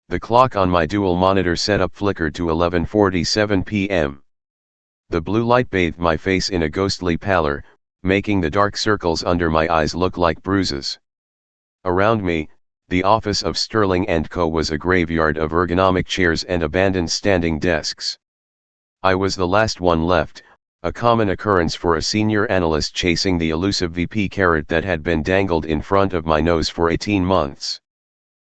The clock on my dual monitor setup flickered to 11:47 p.m. The blue light bathed my face in a ghostly pallor, making the dark circles under my eyes look like bruises. Around me, the office of Sterling & Co. was a graveyard of ergonomic chairs and abandoned standing desks. I was the last one left, a common occurrence for a senior analyst chasing the elusive VP carrot that had been dangled in front of my nose for 18 months.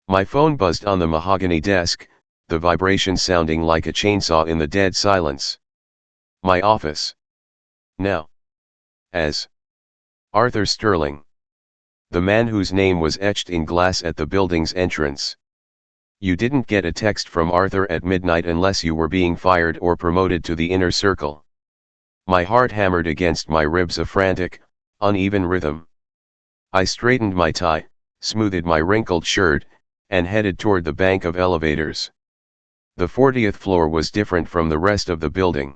My phone buzzed on the mahogany desk, the vibration sounding like a chainsaw in the dead silence. My office. Now. As Arthur Sterling. The man whose name was etched in glass at the building's entrance. You didn't get a text from Arthur at midnight unless you were being fired or promoted to the inner circle. My heart hammered against my ribs, a frantic, uneven rhythm. I straightened my tie, smoothed my wrinkled shirt, and headed toward the bank of elevators. The 40th floor was different from the rest of the building.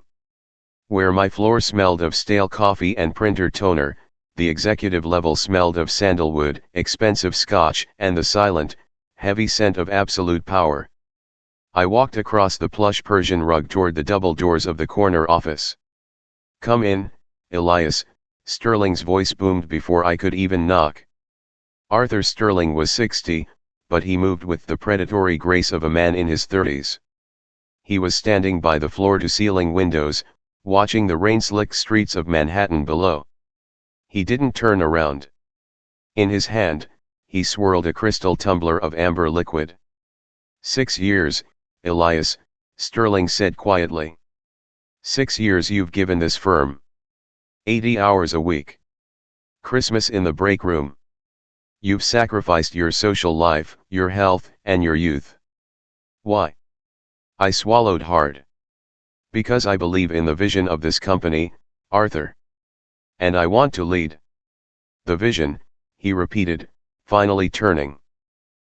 Where my floor smelled of stale coffee and printer toner, the executive level smelled of sandalwood, expensive scotch, and the silent, heavy scent of absolute power. I walked across the plush Persian rug toward the double doors of the corner office. "Come in, Elias," Sterling's voice boomed before I could even knock. Arthur Sterling was 60, but he moved with the predatory grace of a man in his 30s. He was standing by the floor-to-ceiling windows, watching the rain-slicked streets of Manhattan below. He didn't turn around. In his hand, he swirled a crystal tumbler of amber liquid. 6 years, Elias, Sterling said quietly. 6 years you've given this firm. 80 hours a week. Christmas in the break room. You've sacrificed your social life, your health, and your youth. Why? I swallowed hard. Because I believe in the vision of this company, Arthur. And I want to lead. The vision, he repeated, finally turning.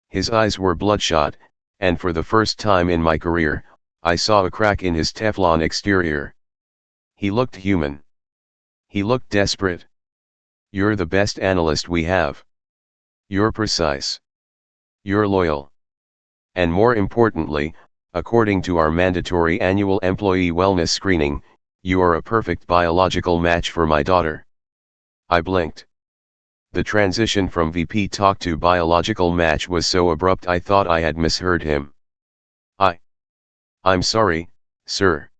His eyes were bloodshot, and for the first time in my career, I saw a crack in his Teflon exterior. He looked human. He looked desperate. You're the best analyst we have. You're precise. You're loyal. And more importantly, according to our mandatory annual employee wellness screening, you are a perfect biological match for my daughter. I blinked. The transition from VP talk to biological match was so abrupt I thought I had misheard him. I'm sorry, sir.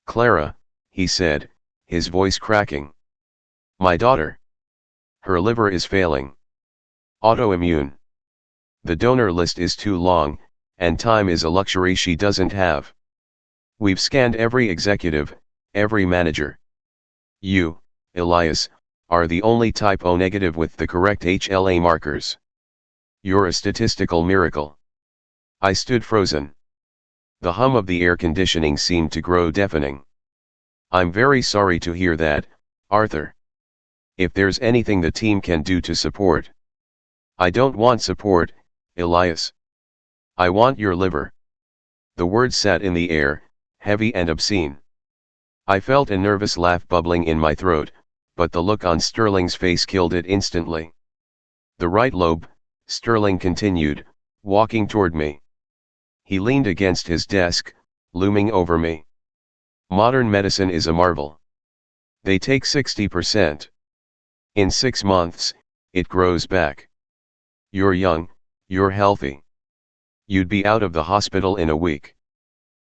Clara, he said, his voice cracking. My daughter. Her liver is failing. Autoimmune. The donor list is too long, and time is a luxury she doesn't have. We've scanned every executive, every manager. You, Elias, are the only type O negative with the correct HLA markers. You're a statistical miracle. I stood frozen. The hum of the air conditioning seemed to grow deafening. I'm very sorry to hear that, Arthur. If there's anything the team can do to support. I don't want support, Elias. I want your liver. The words sat in the air, heavy and obscene. I felt a nervous laugh bubbling in my throat, but the look on Sterling's face killed it instantly. The right lobe, Sterling continued, walking toward me. He leaned against his desk, looming over me. Modern medicine is a marvel. They take 60%. In 6 months, it grows back. You're young, you're healthy. You'd be out of the hospital in a week.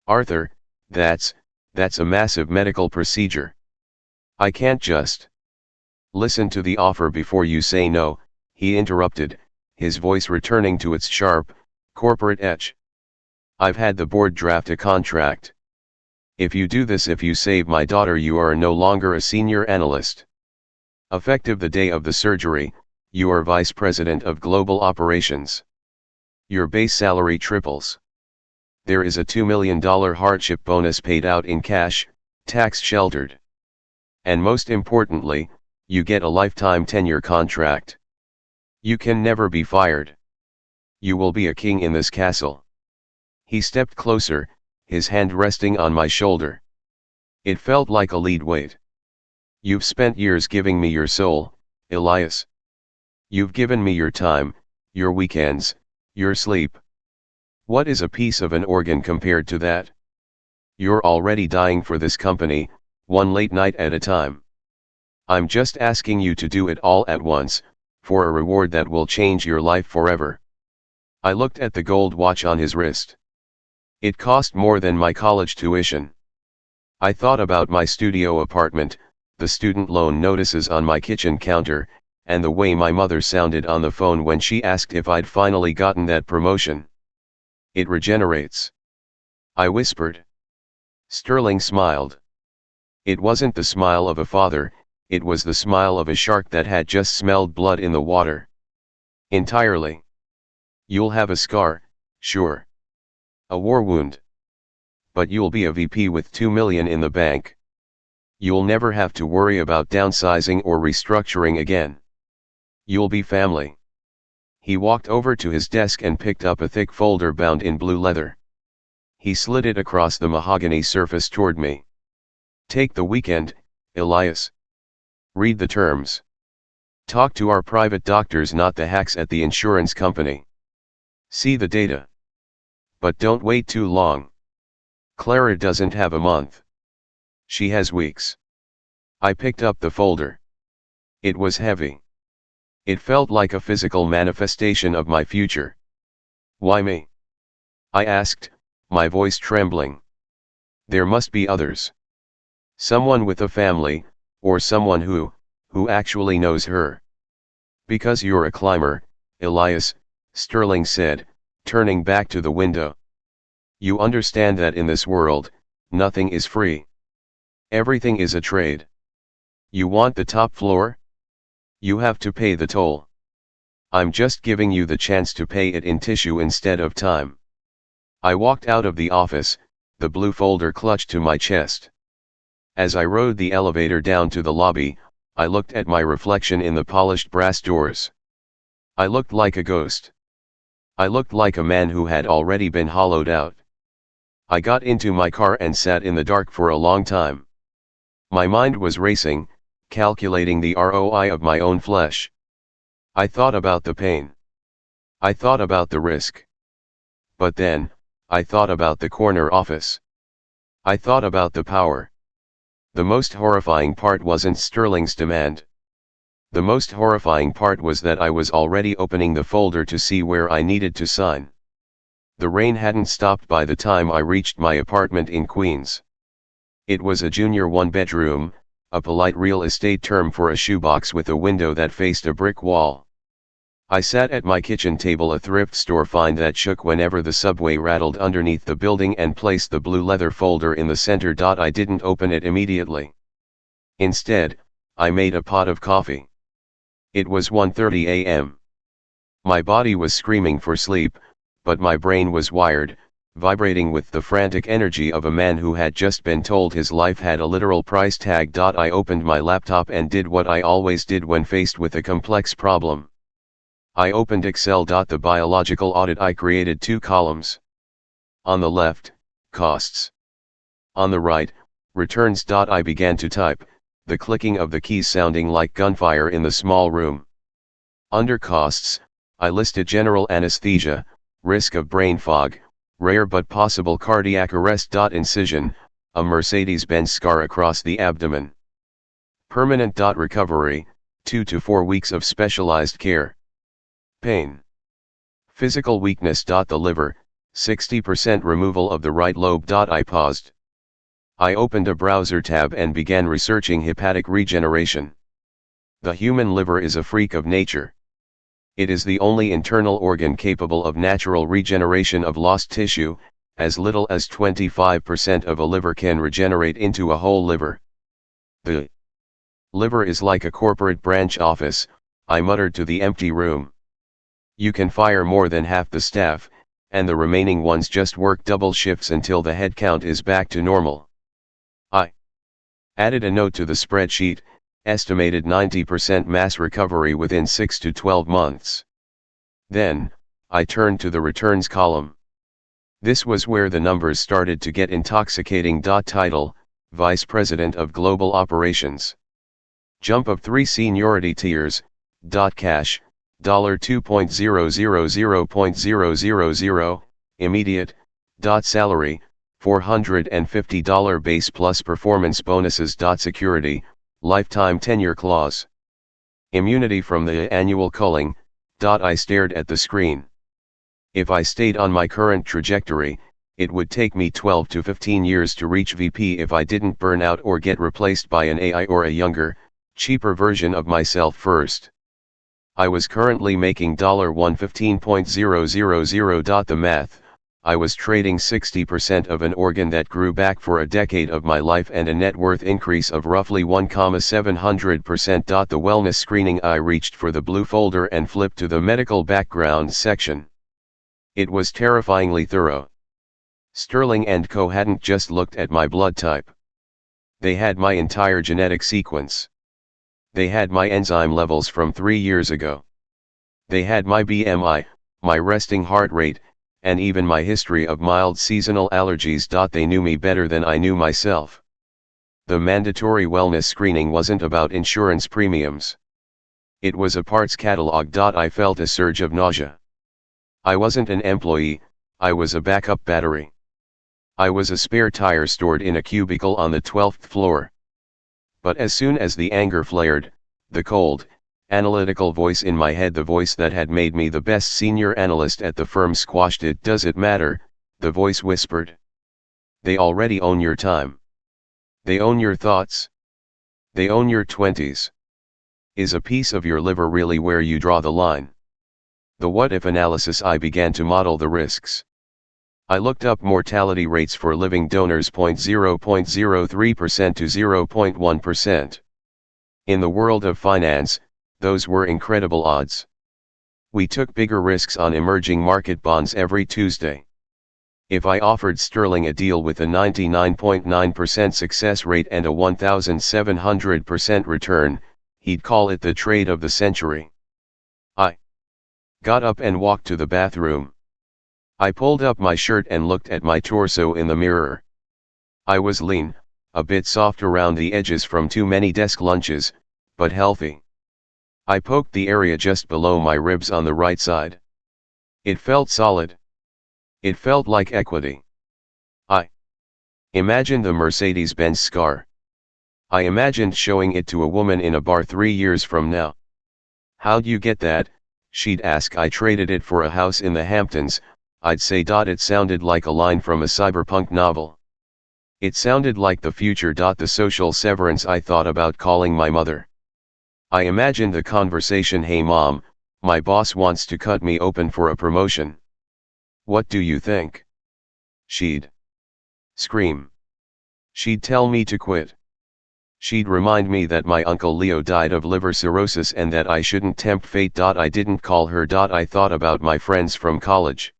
Arthur, that's a massive medical procedure. I can't just listen to the offer before you say no, he interrupted, his voice returning to its sharp, corporate edge. I've had the board draft a contract. If you do this, if you save my daughter, you are no longer a senior analyst. Effective the day of the surgery, you are vice president of global operations. Your base salary triples. There is a $2 million hardship bonus paid out in cash, tax sheltered. And most importantly, you get a lifetime tenure contract. You can never be fired. You will be a king in this castle. He stepped closer, his hand resting on my shoulder. It felt like a lead weight. You've spent years giving me your soul, Elias. You've given me your time, your weekends, your sleep. What is a piece of an organ compared to that? You're already dying for this company, one late night at a time. I'm just asking you to do it all at once, for a reward that will change your life forever. I looked at the gold watch on his wrist. It cost more than my college tuition. I thought about my studio apartment, the student loan notices on my kitchen counter, and the way my mother sounded on the phone when she asked if I'd finally gotten that promotion. It regenerates, I whispered. Sterling smiled. It wasn't the smile of a father, it was the smile of a shark that had just smelled blood in the water. Entirely. You'll have a scar, sure. A war wound. But you'll be a VP with $2 million in the bank. You'll never have to worry about downsizing or restructuring again. You'll be family. He walked over to his desk and picked up a thick folder bound in blue leather. He slid it across the mahogany surface toward me. Take the weekend, Elias. Read the terms. Talk to our private doctors, not the hacks at the insurance company. See the data. But don't wait too long. Clara doesn't have a month. She has weeks. I picked up the folder. It was heavy. It felt like a physical manifestation of my future. Why me? I asked, my voice trembling. There must be others. Someone with a family, or someone who actually knows her. Because you're a climber, Elias, Sterling said, turning back to the window. You understand that in this world, nothing is free. Everything is a trade. You want the top floor? You have to pay the toll. I'm just giving you the chance to pay it in tissue instead of time. I walked out of the office, the blue folder clutched to my chest. As I rode the elevator down to the lobby, I looked at my reflection in the polished brass doors. I looked like a ghost. I looked like a man who had already been hollowed out. I got into my car and sat in the dark for a long time. My mind was racing, calculating the ROI of my own flesh. I thought about the pain. I thought about the risk. But then, I thought about the corner office. I thought about the power. The most horrifying part wasn't Sterling's demand. The most horrifying part was that I was already opening the folder to see where I needed to sign. The rain hadn't stopped by the time I reached my apartment in Queens. It was a junior one-bedroom, a polite real estate term for a shoebox with a window that faced a brick wall. I sat at my kitchen table, a thrift store find that shook whenever the subway rattled underneath the building, and placed the blue leather folder in the center. I didn't open it immediately. Instead, I made a pot of coffee. It was 1:30 a.m. My body was screaming for sleep, but my brain was wired, vibrating with the frantic energy of a man who had just been told his life had a literal price tag. I opened my laptop and did what I always did when faced with a complex problem. I opened Excel. The biological audit. I created two columns. On the left, costs. On the right, returns. I began to type, the clicking of the keys sounding like gunfire in the small room. Under costs, I listed general anesthesia, risk of brain fog, rare but possible cardiac arrest. Incision, a Mercedes-Benz scar across the abdomen. Permanent. Recovery, 2 to 4 weeks of specialized care. Pain. Physical weakness. The liver, 60% removal of the right lobe. I paused. I opened a browser tab and began researching hepatic regeneration. The human liver is a freak of nature. It is the only internal organ capable of natural regeneration of lost tissue. As little as 25% of a liver can regenerate into a whole liver. The liver is like a corporate branch office, I muttered to the empty room. You can fire more than half the staff, and the remaining ones just work double shifts until the headcount is back to normal. I added a note to the spreadsheet, estimated 90% mass recovery within 6 to 12 months. Then, I turned to the returns column. This was where the numbers started to get intoxicating. Title, Vice President of Global Operations. Jump of 3 seniority tiers. Cash, $2.000.000, immediate, salary, $450 base plus performance bonuses. Security, lifetime tenure clause. Immunity from the annual culling. I stared at the screen. If I stayed on my current trajectory, it would take me 12 to 15 years to reach VP if I didn't burn out or get replaced by an AI or a younger, cheaper version of myself first. I was currently making $115.000. The math, I was trading 60% of an organ that grew back for a decade of my life and a net worth increase of roughly 1,700%. The wellness screening, I reached for the blue folder and flipped to the medical background section. It was terrifyingly thorough. Sterling & Co. hadn't just looked at my blood type. They had my entire genetic sequence. They had my enzyme levels from 3 years ago. They had my BMI, my resting heart rate, and even my history of mild seasonal allergies. They knew me better than I knew myself. The mandatory wellness screening wasn't about insurance premiums. It was a parts catalog. I felt a surge of nausea. I wasn't an employee, I was a backup battery. I was a spare tire stored in a cubicle on the 12th floor. But as soon as the anger flared, the cold, analytical voice in my head, the voice that had made me the best senior analyst at the firm, squashed it. Does it matter? The voice whispered. They already own your time. They own your thoughts. They own your 20s. Is a piece of your liver really where you draw the line? The what-if analysis. I began to model the risks. I looked up mortality rates for living donors, 0.03% to 0.1%. In the world of finance, those were incredible odds. We took bigger risks on emerging market bonds every Tuesday. If I offered Sterling a deal with a 99.9% success rate and a 1,700% return, he'd call it the trade of the century. I got up and walked to the bathroom. I pulled up my shirt and looked at my torso in the mirror. I was lean, a bit soft around the edges from too many desk lunches, but healthy. I poked the area just below my ribs on the right side. It felt solid. It felt like equity. I imagined the Mercedes-Benz scar. I imagined showing it to a woman in a bar 3 years from now. "How'd you get that?" she'd ask. "I traded it for a house in the Hamptons," I'd say. It sounded like a line from a cyberpunk novel. It sounded like the future. The social severance. I thought about calling my mother. I imagined the conversation. "Hey mom, my boss wants to cut me open for a promotion. What do you think?" She'd scream. She'd tell me to quit. She'd remind me that my Uncle Leo died of liver cirrhosis and that I shouldn't tempt fate. I didn't call her. I thought about my friends from college.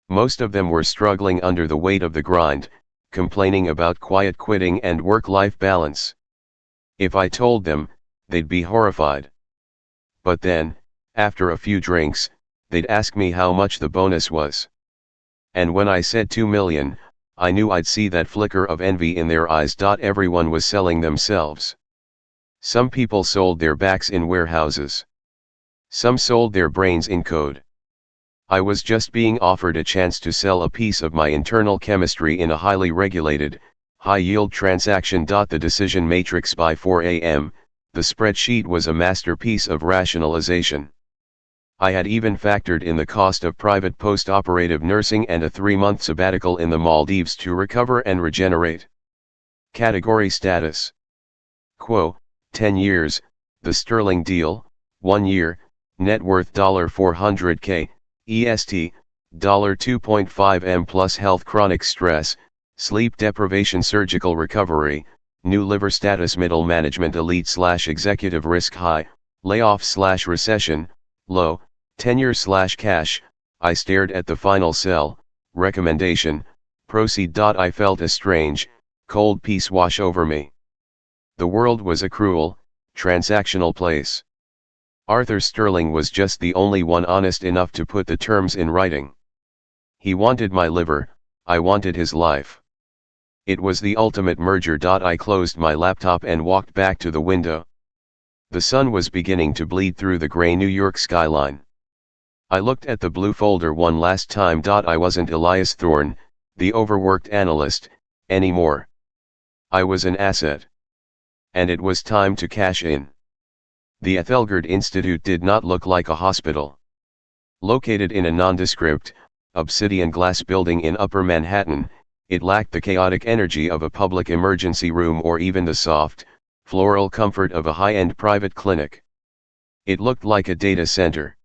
Most of them were struggling under the weight of the grind, complaining about quiet quitting and work-life balance. If I told them, they'd be horrified. But then, after a few drinks, they'd ask me how much the bonus was. And when I said 2 million, I knew I'd see that flicker of envy in their eyes. Everyone was selling themselves. Some people sold their backs in warehouses. Some sold their brains in code. I was just being offered a chance to sell a piece of my internal chemistry in a highly regulated, high-yield transaction. The decision matrix. By 4 a.m., the spreadsheet was a masterpiece of rationalization. I had even factored in the cost of private post-operative nursing and a 3-month sabbatical in the Maldives to recover and regenerate. Category status. Quo, 10 years, the Sterling deal, 1 year, net worth $400K, EST, $2.5 M plus health, chronic stress, sleep deprivation, surgical recovery, new liver status, middle management, elite/executive, risk high, layoff/recession, low, tenure/cash. I stared at the final cell, recommendation, proceed. I felt a strange, cold peace wash over me. The world was a cruel, transactional place. Arthur Sterling was just the only one honest enough to put the terms in writing. He wanted my liver, I wanted his life. It was the ultimate merger. I closed my laptop and walked back to the window. The sun was beginning to bleed through the gray New York skyline. I looked at the blue folder one last time. I wasn't Elias Thorne, the overworked analyst, anymore. I was an asset. And it was time to cash in. The Ethelgard Institute did not look like a hospital. Located in a nondescript, obsidian glass building in Upper Manhattan, it lacked the chaotic energy of a public emergency room or even the soft, floral comfort of a high-end private clinic. It looked like a data center.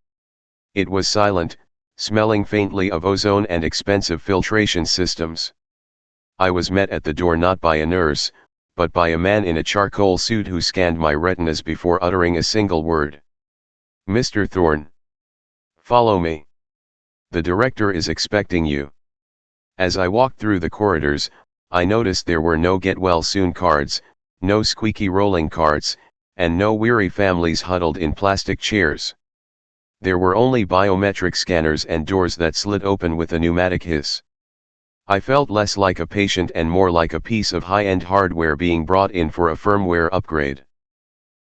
It was silent, smelling faintly of ozone and expensive filtration systems. I was met at the door not by a nurse, but by a man in a charcoal suit who scanned my retinas before uttering a single word. "Mr. Thorne. Follow me. The director is expecting you." As I walked through the corridors, I noticed there were no get well soon cards, no squeaky rolling carts, and no weary families huddled in plastic chairs. There were only biometric scanners and doors that slid open with a pneumatic hiss. I felt less like a patient and more like a piece of high-end hardware being brought in for a firmware upgrade.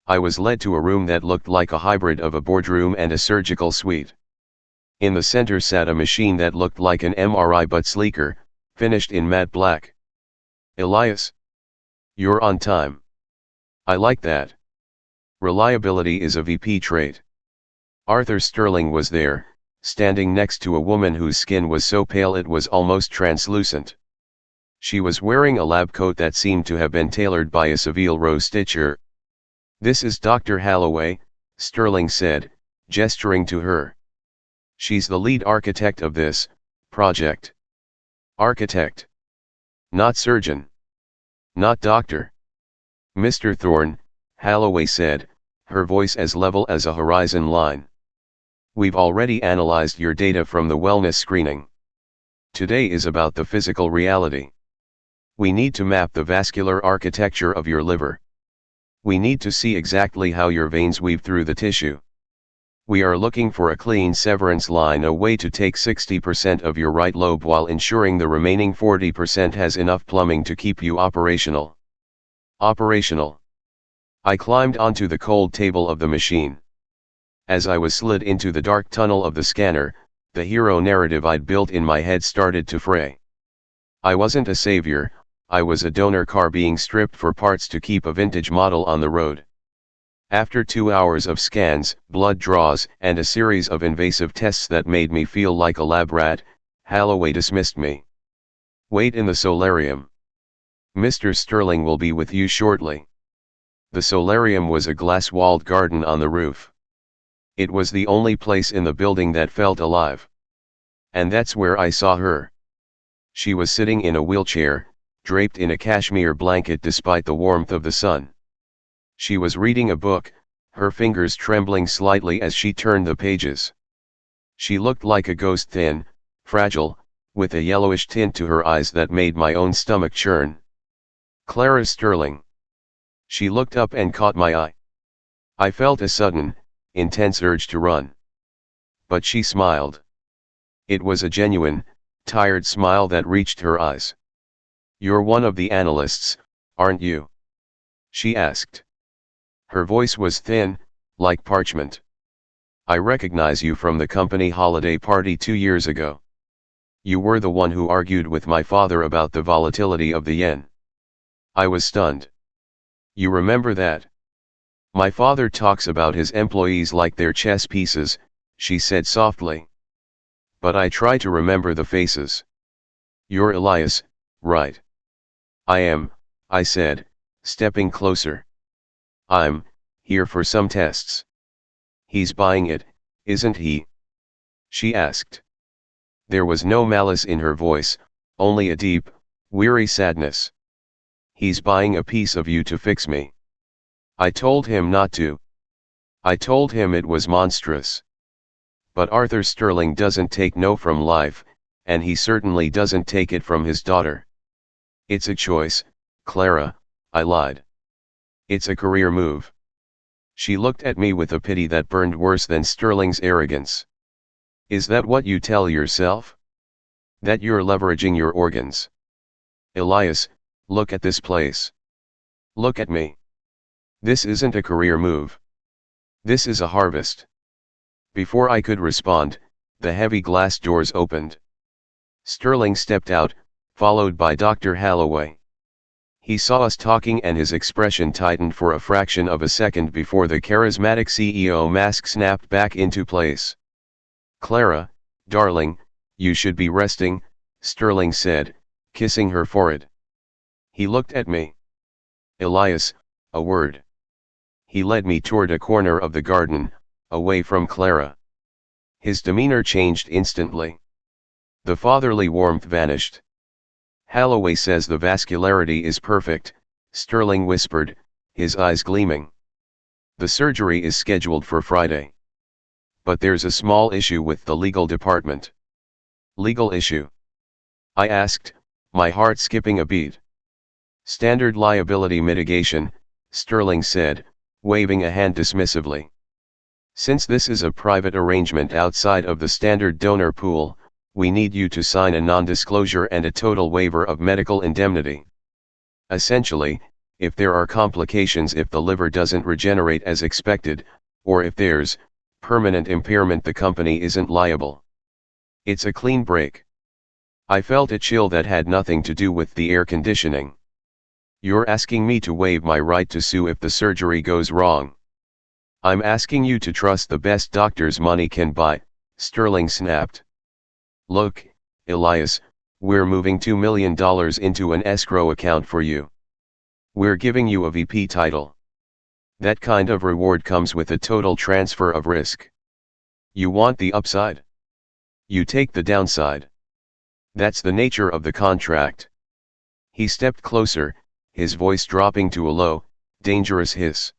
I was led to a room that looked like a hybrid of a boardroom and a surgical suite. In the center sat a machine that looked like an MRI but sleeker, finished in matte black. "Elias. You're on time. I like that. Reliability is a VP trait." Arthur Sterling was there, standing next to a woman whose skin was so pale it was almost translucent. She was wearing a lab coat that seemed to have been tailored by a Seville rose stitcher. "This is Dr. Holloway," Sterling said, gesturing to her. "She's the lead architect of this project." "Architect. Not surgeon. Not doctor." "Mr. Thorne," Holloway said, her voice as level as a horizon line. "We've already analyzed your data from the wellness screening. Today is about the physical reality. We need to map the vascular architecture of your liver. We need to see exactly how your veins weave through the tissue. We are looking for a clean severance line, a way to take 60% of your right lobe while ensuring the remaining 40% has enough plumbing to keep you operational." Operational. I climbed onto the cold table of the machine. As I was slid into the dark tunnel of the scanner, the hero narrative I'd built in my head started to fray. I wasn't a savior, I was a donor car being stripped for parts to keep a vintage model on the road. After 2 hours of scans, blood draws, and a series of invasive tests that made me feel like a lab rat, Holloway dismissed me. "Wait in the solarium. Mr. Sterling will be with you shortly." The solarium was a glass-walled garden on the roof. It was the only place in the building that felt alive. And that's where I saw her. She was sitting in a wheelchair, draped in a cashmere blanket despite the warmth of the sun. She was reading a book, her fingers trembling slightly as she turned the pages. She looked like a ghost, thin, fragile, with a yellowish tint to her eyes that made my own stomach churn. "Clara Sterling." She looked up and caught my eye. I felt a sudden, intense urge to run. But she smiled. It was a genuine, tired smile that reached her eyes. "You're one of the analysts, aren't you?" she asked. Her voice was thin, like parchment. "I recognize you from the company holiday party 2 years ago. You were the one who argued with my father about the volatility of the yen." I was stunned. "You remember that? My father talks about his employees like they're chess pieces," she said softly. "But I try to remember the faces. You're Elias, right?" "I am," I said, stepping closer. "I'm here for some tests." "He's buying it, isn't he?" she asked. There was no malice in her voice, only a deep, weary sadness. "He's buying a piece of you to fix me. I told him not to. I told him it was monstrous. But Arthur Sterling doesn't take no from life, and he certainly doesn't take it from his daughter. It's a choice, Clara," I lied. "It's a career move." She looked at me with a pity that burned worse than Sterling's arrogance. "Is that what you tell yourself? That you're leveraging your organs? Elias, look at this place. Look at me. This isn't a career move. This is a harvest." Before I could respond, The heavy glass doors opened. Sterling stepped out, followed by Dr. Holloway. He saw us talking and his expression tightened for a fraction of a second before the charismatic CEO mask snapped back into place. "Clara, darling, you should be resting," Sterling said, kissing her forehead. He looked at me. "Elias, a word." He led me toward a corner of the garden, away from Clara. His demeanor changed instantly. The fatherly warmth vanished. "Holloway says the vascularity is perfect," Sterling whispered, his eyes gleaming. "The surgery is scheduled for Friday. But there's a small issue with the legal department." "Legal issue?" I asked, my heart skipping a beat. "Standard liability mitigation," Sterling said, waving a hand dismissively. "Since this is a private arrangement outside of the standard donor pool, we need you to sign a non-disclosure and a total waiver of medical indemnity. Essentially, if there are complications, if the liver doesn't regenerate as expected, or if there's permanent impairment, the company isn't liable. It's a clean break." I felt a chill that had nothing to do with the air conditioning. "You're asking me to waive my right to sue if the surgery goes wrong?" "I'm asking you to trust the best doctors money can buy," Sterling snapped. "Look, Elias, we're moving $2 million into an escrow account for you. We're giving you a VP title. That kind of reward comes with a total transfer of risk. You want the upside? You take the downside. That's the nature of the contract." He stepped closer, his voice dropping to a low, dangerous hiss.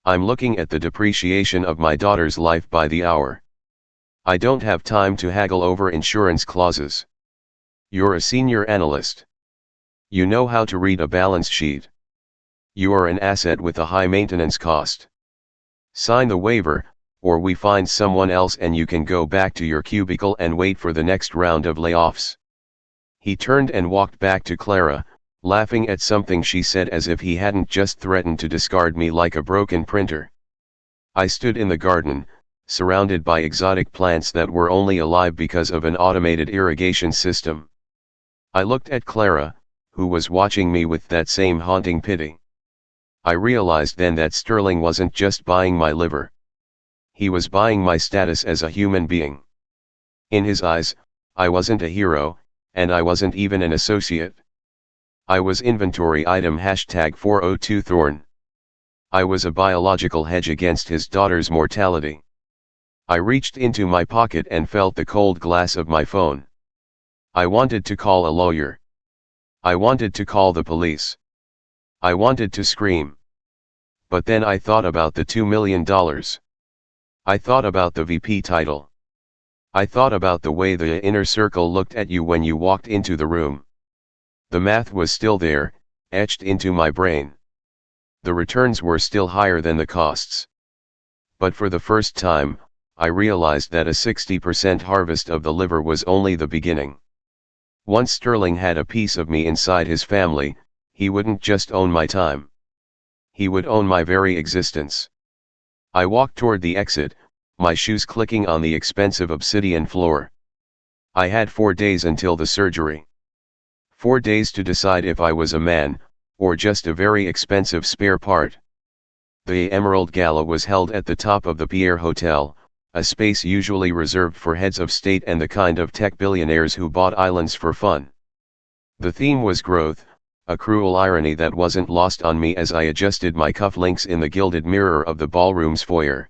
"I'm looking at the depreciation of my daughter's life by the hour. I don't have time to haggle over insurance clauses. You're a senior analyst. You know how to read a balance sheet. You are an asset with a high maintenance cost. Sign the waiver, or we find someone else and you can go back to your cubicle and wait for the next round of layoffs." He turned and walked back to Clara, laughing at something she said as if he hadn't just threatened to discard me like a broken printer. I stood in the garden, surrounded by exotic plants that were only alive because of an automated irrigation system. I looked at Clara, who was watching me with that same haunting pity. I realized then that Sterling wasn't just buying my liver. He was buying my status as a human being. In his eyes, I wasn't a hero, and I wasn't even an associate. I was inventory item #402 Thorn. I was a biological hedge against his daughter's mortality. I reached into my pocket and felt the cold glass of my phone. I wanted to call a lawyer. I wanted to call the police. I wanted to scream. But then I thought about the $2 million. I thought about the VP title. I thought about the way the inner circle looked at you when you walked into the room. The math was still there, etched into my brain. The returns were still higher than the costs. But for the first time, I realized that a 60% harvest of the liver was only the beginning. Once Sterling had a piece of me inside his family, he wouldn't just own my time. He would own my very existence. I walked toward the exit, my shoes clicking on the expensive obsidian floor. I had 4 days until the surgery. 4 days to decide if I was a man, or just a very expensive spare part. The Emerald Gala was held at the top of the Pierre Hotel, a space usually reserved for heads of state and the kind of tech billionaires who bought islands for fun. The theme was growth, a cruel irony that wasn't lost on me as I adjusted my cufflinks in the gilded mirror of the ballroom's foyer.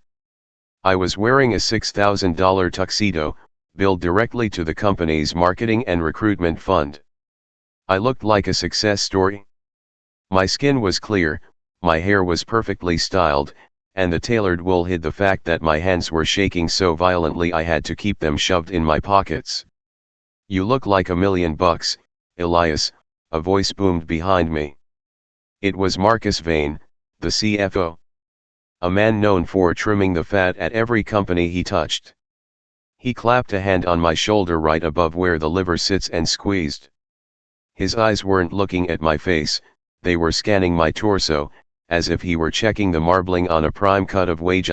I was wearing a $6,000 tuxedo, billed directly to the company's marketing and recruitment fund. I looked like a success story. My skin was clear, my hair was perfectly styled, and the tailored wool hid the fact that my hands were shaking so violently I had to keep them shoved in my pockets. "You look like $1 million, Elias," a voice boomed behind me. It was Marcus Vane, the CFO. A man known for trimming the fat at every company he touched. He clapped a hand on my shoulder right above where the liver sits and squeezed. His eyes weren't looking at my face, they were scanning my torso, as if he were checking the marbling on a prime cut of wage.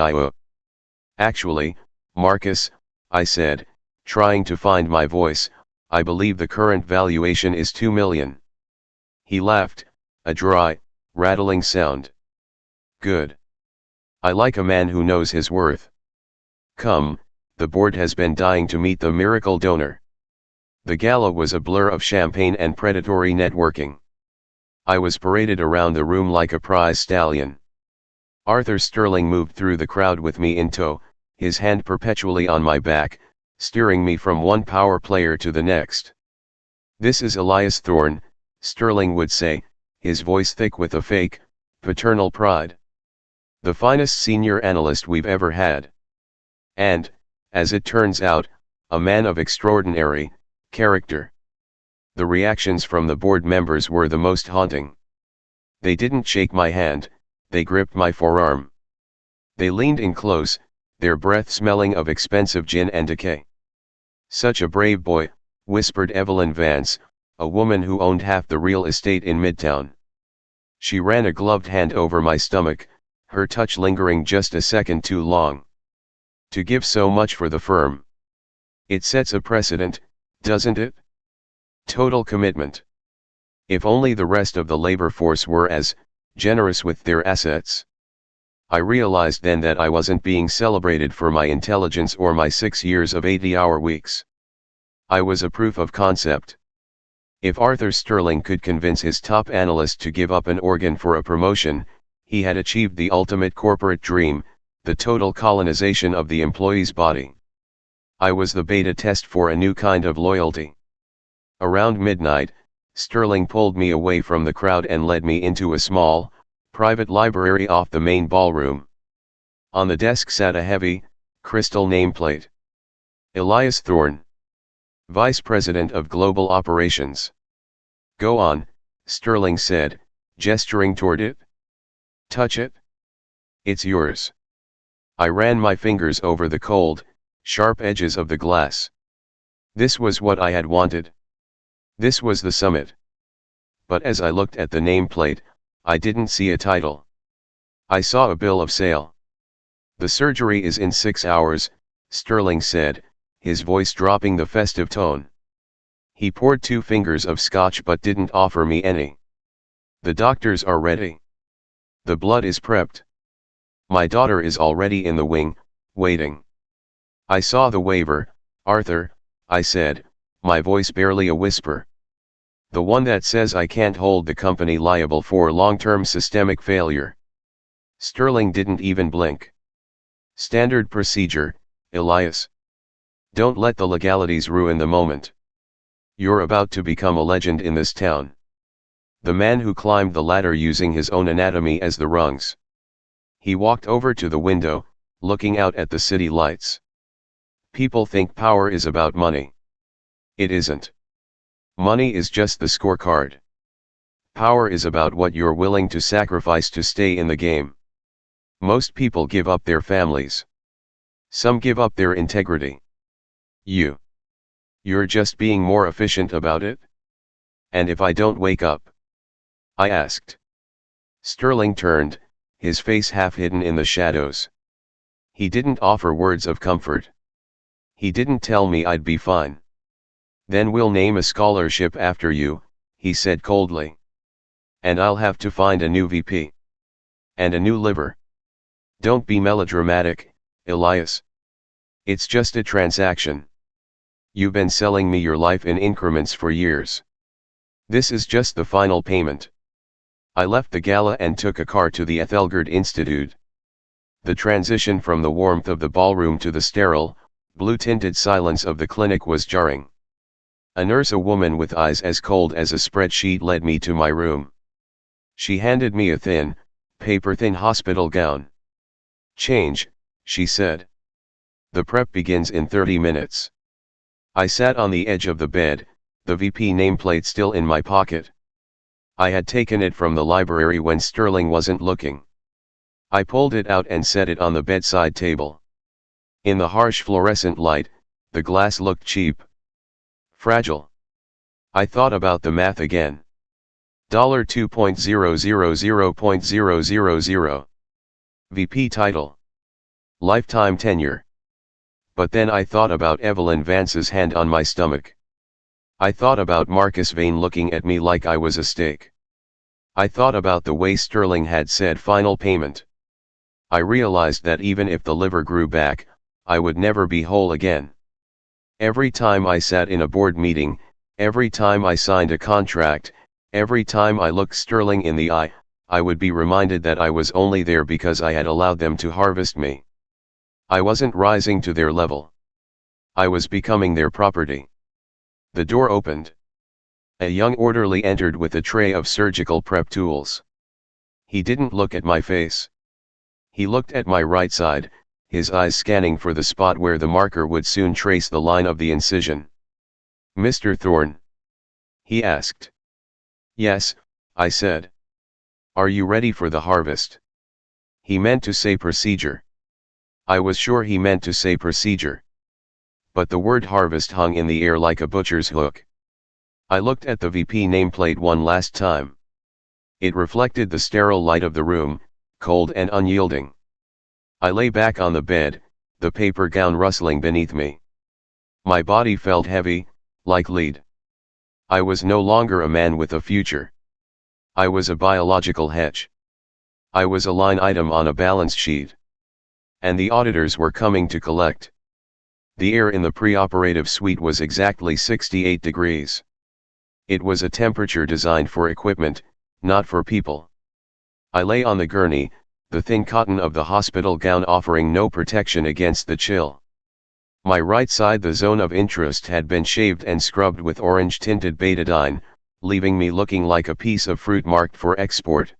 "Actually, Marcus," I said, trying to find my voice. I believe the current valuation is 2 million. He laughed, a dry, rattling sound. Good. I like a man who knows his worth. Come, the board has been dying to meet the miracle donor. The gala was a blur of champagne and predatory networking. I was paraded around the room like a prize stallion. Arthur Sterling moved through the crowd with me in tow, his hand perpetually on my back, steering me from one power player to the next. "This is Elias Thorne," Sterling would say, his voice thick with a fake, paternal pride. "The finest senior analyst we've ever had. And, as it turns out, a man of extraordinary character." The reactions from the board members were the most haunting. They didn't shake my hand, they gripped my forearm. They leaned in close, their breath smelling of expensive gin and decay. "Such a brave boy," whispered Evelyn Vance, a woman who owned half the real estate in Midtown. She ran a gloved hand over my stomach, her touch lingering just a second too long. "To give so much for the firm. It sets a precedent, doesn't it? Total commitment. If only the rest of the labor force were as generous with their assets." I realized then that I wasn't being celebrated for my intelligence or my 6 years of 80-hour weeks. I was a proof of concept. If Arthur Sterling could convince his top analyst to give up an organ for a promotion, he had achieved the ultimate corporate dream, the total colonization of the employee's body. I was the beta test for a new kind of loyalty. Around midnight, Sterling pulled me away from the crowd and led me into a small, private library off the main ballroom. On the desk sat a heavy, crystal nameplate. "Elias Thorne, Vice President of Global Operations." "Go on," Sterling said, gesturing toward it. "Touch it. It's yours." I ran my fingers over the cold, sharp edges of the glass. This was what I had wanted. This was the summit. But as I looked at the nameplate, I didn't see a title. I saw a bill of sale. "The surgery is in 6 hours, Sterling said, his voice dropping the festive tone. He poured 2 fingers of scotch but didn't offer me any. "The doctors are ready. The blood is prepped. My daughter is already in the wing, waiting." I saw the waiver, "Arthur," I said, my voice barely a whisper. "The one that says I can't hold the company liable for long-term systemic failure." Sterling didn't even blink. "Standard procedure, Elias. Don't let the legalities ruin the moment. You're about to become a legend in this town. The man who climbed the ladder using his own anatomy as the rungs." He walked over to the window, looking out at the city lights. "People think power is about money. It isn't. Money is just the scorecard. Power is about what you're willing to sacrifice to stay in the game. Most people give up their families. Some give up their integrity. You're just being more efficient about it? And if I don't wake up?" I asked. Sterling turned, his face half hidden in the shadows. He didn't offer words of comfort. He didn't tell me I'd be fine. "Then we'll name a scholarship after you," he said coldly. "And I'll have to find a new VP. And a new liver. Don't be melodramatic, Elias. It's just a transaction. You've been selling me your life in increments for years. This is just the final payment." I left the gala and took a car to the Ethelgard Institute. The transition from the warmth of the ballroom to the sterile, blue-tinted silence of the clinic was jarring. A nurse, a woman with eyes as cold as a spreadsheet, led me to my room. She handed me a thin, paper-thin hospital gown. "Change," she said. "The prep begins in 30 minutes." I sat on the edge of the bed, the VP nameplate still in my pocket. I had taken it from the library when Sterling wasn't looking. I pulled it out and set it on the bedside table. In the harsh fluorescent light, the glass looked cheap. Fragile. I thought about the math again. $2.000.000. VP title. Lifetime tenure. But then I thought about Evelyn Vance's hand on my stomach. I thought about Marcus Vane looking at me like I was a steak. I thought about the way Sterling had said final payment. I realized that even if the liver grew back, I would never be whole again. Every time I sat in a board meeting, every time I signed a contract, every time I looked Sterling in the eye, I would be reminded that I was only there because I had allowed them to harvest me. I wasn't rising to their level. I was becoming their property. The door opened. A young orderly entered with a tray of surgical prep tools. He didn't look at my face. He looked at my right side, his eyes scanning for the spot where the marker would soon trace the line of the incision. "Mr. Thorne?" he asked. "Yes," I said. "Are you ready for the harvest?" He meant to say procedure. I was sure he meant to say procedure. But the word harvest hung in the air like a butcher's hook. I looked at the VP nameplate one last time. It reflected the sterile light of the room, cold and unyielding. I lay back on the bed, the paper gown rustling beneath me. My body felt heavy, like lead. I was no longer a man with a future. I was a biological hedge. I was a line item on a balance sheet. And the auditors were coming to collect. The air in the preoperative suite was exactly 68 degrees. It was a temperature designed for equipment, not for people. I lay on the gurney, the thin cotton of the hospital gown offering no protection against the chill. My right side, the zone of interest, had been shaved and scrubbed with orange-tinted betadine, leaving me looking like a piece of fruit marked for export.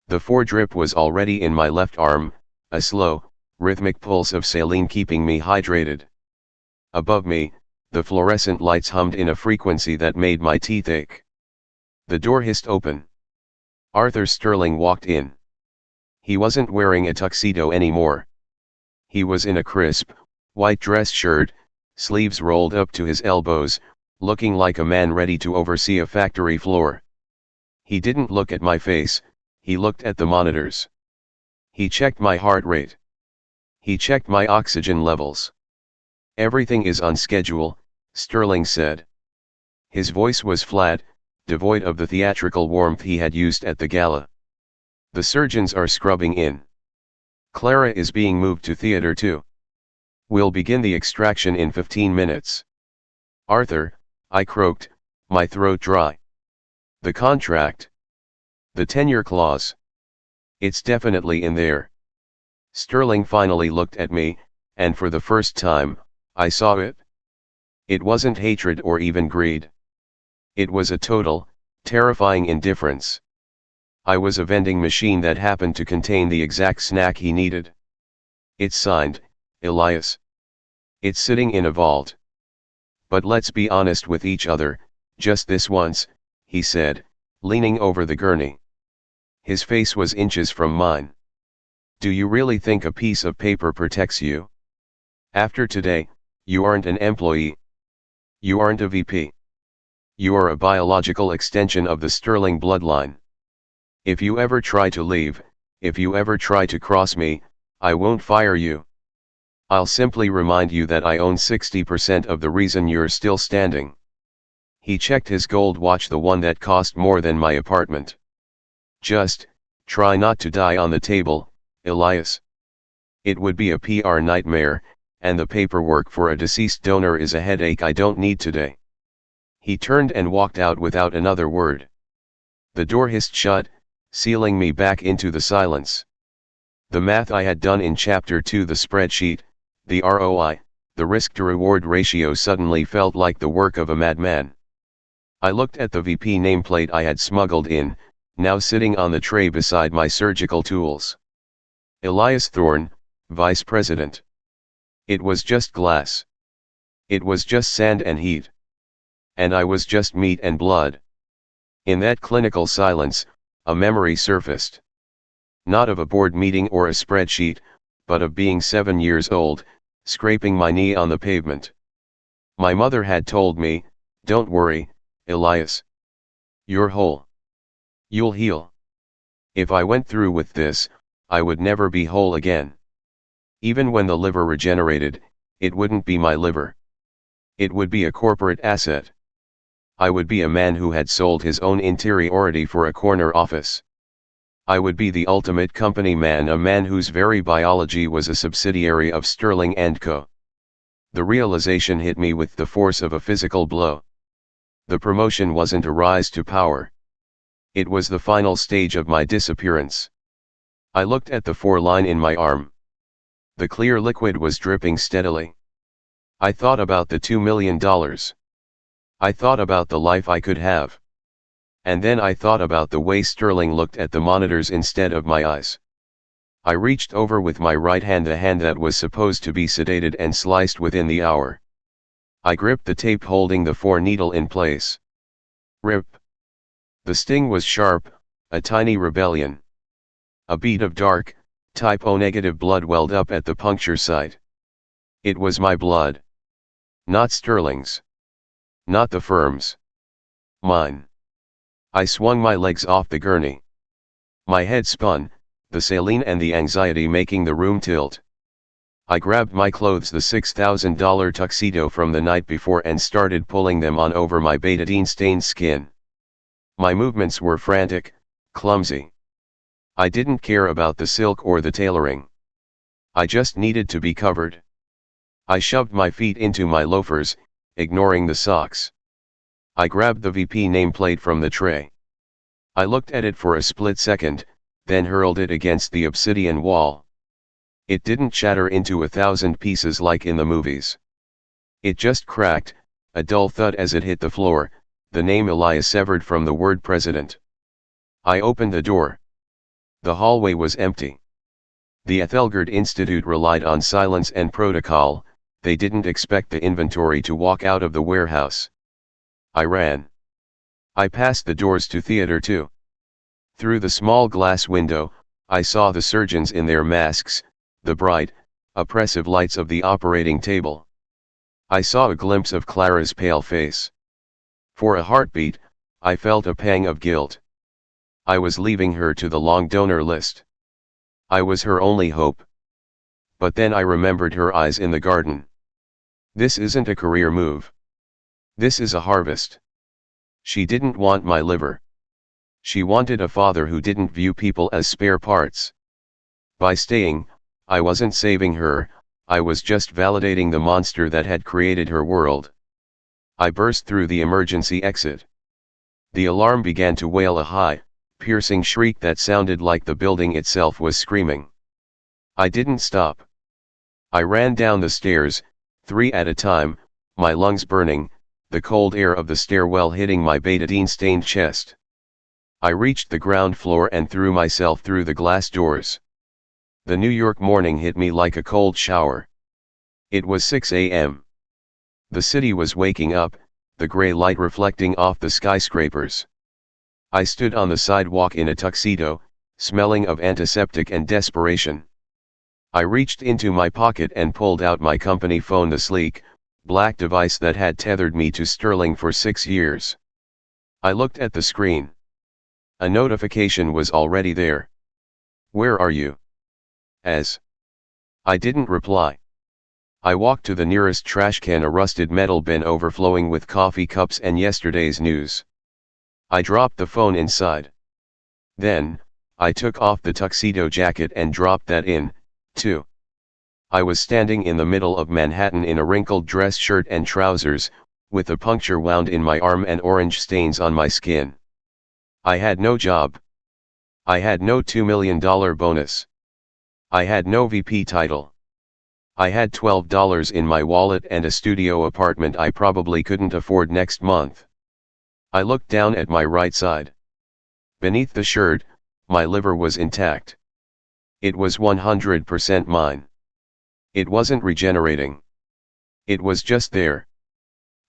The foredrip was already in my left arm, a slow, rhythmic pulse of saline keeping me hydrated. Above me, the fluorescent lights hummed in a frequency that made my teeth ache. The door hissed open. Arthur Sterling walked in. He wasn't wearing a tuxedo anymore. He was in a crisp, white dress shirt, sleeves rolled up to his elbows, looking like a man ready to oversee a factory floor. He didn't look at my face, he looked at the monitors. He checked my heart rate. He checked my oxygen levels. "Everything is on schedule," Sterling said. His voice was flat, devoid of the theatrical warmth he had used at the gala. "The surgeons are scrubbing in. Clara is being moved to theater 2. We'll begin the extraction in 15 minutes. "Arthur," I croaked, my throat dry. "The contract. The tenure clause. It's definitely in there." Sterling finally looked at me, and for the first time, I saw it. It wasn't hatred or even greed. It was a total, terrifying indifference. I was a vending machine that happened to contain the exact snack he needed. "It's signed, Elias. It's sitting in a vault. But let's be honest with each other, just this once," he said, leaning over the gurney. His face was inches from mine. "Do you really think a piece of paper protects you? After today, you aren't an employee. You aren't a VP. You are a biological extension of the Sterling bloodline. If you ever try to leave, if you ever try to cross me, I won't fire you. I'll simply remind you that I own 60% of the reason you're still standing." He checked his gold watch, the one that cost more than my apartment. "Just, try not to die on the table, Elias. It would be a PR nightmare, and the paperwork for a deceased donor is a headache I don't need today." He turned and walked out without another word. The door hissed shut, sealing me back into the silence. The math I had done in Chapter 2, the spreadsheet, the ROI, the risk-to-reward ratio, suddenly felt like the work of a madman. I looked at the VP nameplate I had smuggled in, now sitting on the tray beside my surgical tools. Elias Thorne, Vice President. It was just glass. It was just sand and heat. And I was just meat and blood. In that clinical silence, a memory surfaced. Not of a board meeting or a spreadsheet, but of being 7 years old, scraping my knee on the pavement. My mother had told me, "Don't worry, Elias. You're whole. You'll heal." If I went through with this, I would never be whole again. Even when the liver regenerated, It wouldn't be my liver. It would be a corporate asset. I would be a man who had sold his own interiority for a corner office. I would be the ultimate company man, a man whose very biology was a subsidiary of Sterling & Co. The realization hit me with the force of a physical blow. The promotion wasn't a rise to power. It was the final stage of my disappearance. I looked at the 4-line in my arm. The clear liquid was dripping steadily. I thought about the $2 million. I thought about the life I could have. And then I thought about the way Sterling looked at the monitors instead of my eyes. I reached over with my right hand, the hand that was supposed to be sedated and sliced within the hour. I gripped the tape holding the 4-needle in place. Rip. The sting was sharp, a tiny rebellion. A bead of dark, type O negative blood welled up at the puncture site. It was my blood. Not Sterling's. Not the firm's. Mine. I swung my legs off the gurney. My head spun, the saline and the anxiety making the room tilt. I grabbed my clothes, the $6,000 tuxedo from the night before, and started pulling them on over my betadine-stained skin. My movements were frantic, clumsy. I didn't care about the silk or the tailoring. I just needed to be covered. I shoved my feet into my loafers, ignoring the socks. I grabbed the VP nameplate from the tray. I looked at it for a split second, then hurled it against the obsidian wall. It didn't shatter into 1,000 pieces like in the movies. It just cracked, a dull thud as it hit the floor, the name Elias severed from the word president. I opened the door. The hallway was empty. The Ethelgard Institute relied on silence and protocol. They didn't expect the inventory to walk out of the warehouse. I ran. I passed the doors to Theater 2. Through the small glass window, I saw the surgeons in their masks, the bright, oppressive lights of the operating table. I saw a glimpse of Clara's pale face. For a heartbeat, I felt a pang of guilt. I was leaving her to the long donor list. I was her only hope. But then I remembered her eyes in the garden. This isn't a career move. This is a harvest. She didn't want my liver. She wanted a father who didn't view people as spare parts. By staying, I wasn't saving her, I was just validating the monster that had created her world. I burst through the emergency exit. The alarm began to wail, a high, piercing shriek that sounded like the building itself was screaming. I didn't stop. I ran down the stairs, 3 at a time, my lungs burning, the cold air of the stairwell hitting my betadine-stained chest. I reached the ground floor and threw myself through the glass doors. The New York morning hit me like a cold shower. It was 6 a.m. The city was waking up, the gray light reflecting off the skyscrapers. I stood on the sidewalk in a tuxedo, smelling of antiseptic and desperation. I reached into my pocket and pulled out my company phone, the sleek, black device that had tethered me to Sterling for 6 years. I looked at the screen. A notification was already there. "Where are you?" As. I didn't reply. I walked to the nearest trash can, a rusted metal bin overflowing with coffee cups and yesterday's news. I dropped the phone inside. Then, I took off the tuxedo jacket and dropped that in, too. I was standing in the middle of Manhattan in a wrinkled dress shirt and trousers, with a puncture wound in my arm and orange stains on my skin. I had no job. I had no $2 million bonus. I had no VP title. I had $12 in my wallet and a studio apartment I probably couldn't afford next month. I looked down at my right side. Beneath the shirt, my liver was intact. It was 100% mine. It wasn't regenerating. It was just there.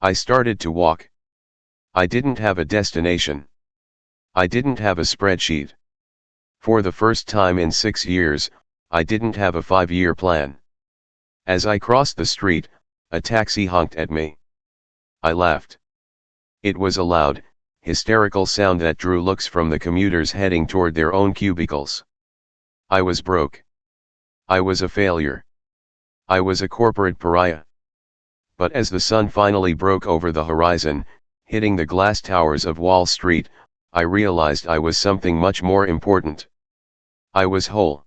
I started to walk. I didn't have a destination. I didn't have a spreadsheet. For the first time in 6 years, I didn't have a 5-year plan. As I crossed the street, a taxi honked at me. I laughed. It was a loud, hysterical sound that drew looks from the commuters heading toward their own cubicles. I was broke. I was a failure. I was a corporate pariah. But as the sun finally broke over the horizon, hitting the glass towers of Wall Street, I realized I was something much more important. I was whole.